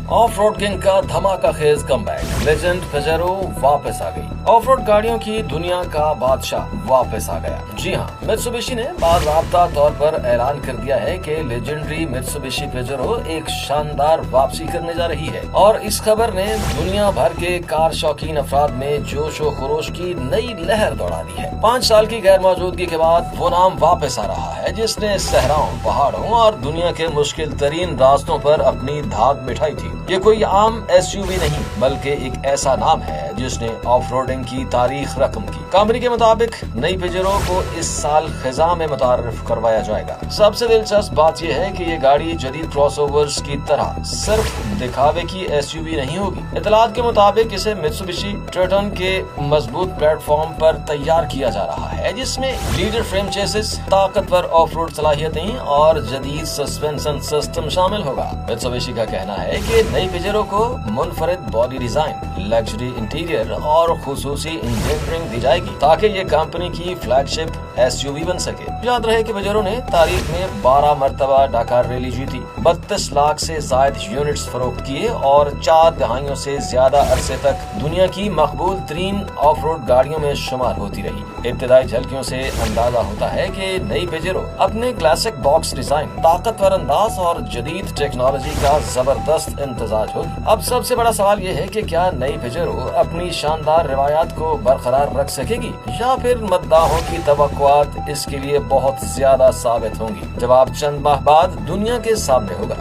Of road king का धमाका खेज comeback, legend पेजेरो वापस आ गई। ऑफ रोड गाड़ियों की दुनिया का बादशाह वापस आ गया। जी हाँ, मित्सुबिशी ने बाज़ाब्ता तौर पर ऐलान कर दिया है कि लेजेंडरी मित्सुबिशी पेजेरो एक शानदार वापसी करने जा रही है और इस खबर ने दुनिया भर के कार शौकीन अफराद में जोश व खरोश की नई लहर दौड़ा दी है। 5 साल की गैर मौजूदगी के बाद वो नाम वापस आ रहा है जिसने सहराओं, पहाड़ों और दुनिया के मुश्किल तरीन रास्तों पर अपनी धाक बिठाई थी। ये कोई आम SUV नहीं बल्कि एक ऐसा नाम है जिसने ऑफ रोडिंग की तारीख रकम की। कंपनी के मुताबिक नई पेजेरो को इस साल खिजा में मुतारफ करवाया जाएगा। सबसे दिलचस्प बात यह है कि ये गाड़ी जदीद क्रॉसओवर्स की तरह सिर्फ दिखावे की SUV नहीं होगी। इतलात के मुताबिक इसे मित्सुबिशी ट्रिटन के मजबूत प्लेटफॉर्म पर तैयार किया जा रहा है जिसमें लीडर फ्रेम चेसिस, ताकतवर ऑफ रोड सलाहियतें और जदीद सस्पेंशन सिस्टम शामिल होगा। मित्सुबिशी का कहना है कि नई पेजेरो को मुनफरिद बॉडी डिजाइन, लग्जरी इंटीरियर और खुसूसी इंजीनियरिंग दी जाएगी ताकि ये कंपनी की फ्लैगशिप SUV बन सके। याद रहे कि पेजेरो ने तारीख में 12 मरतबा डकार रैली जीती, 32 लाख से जायद यूनिट्स फरोख्त किए और 4 दहाइयों से ज्यादा अरसे तक दुनिया की मकबूल तरीन ऑफ रोड गाड़ियों में शुमार होती रही। इब्तदाई झलकियों से अंदाजा होता है कि नई पेजेरो अपने क्लासिक बॉक्स डिजाइन, ताकतवर अंदाज और जदीद टेक्नोलॉजी का जबरदस्त इम्तजाज होगी। अब सबसे बड़ा सवाल ये है कि क्या नई पेजेरो अपनी शानदार रिवायात को बरकरार रख सकेगी या फिर मद्दाहों की तवक्कुआत इसके लिए बहुत ज्यादा साबित होंगी। जवाब चंद माह बाद दुनिया के सामने होगा।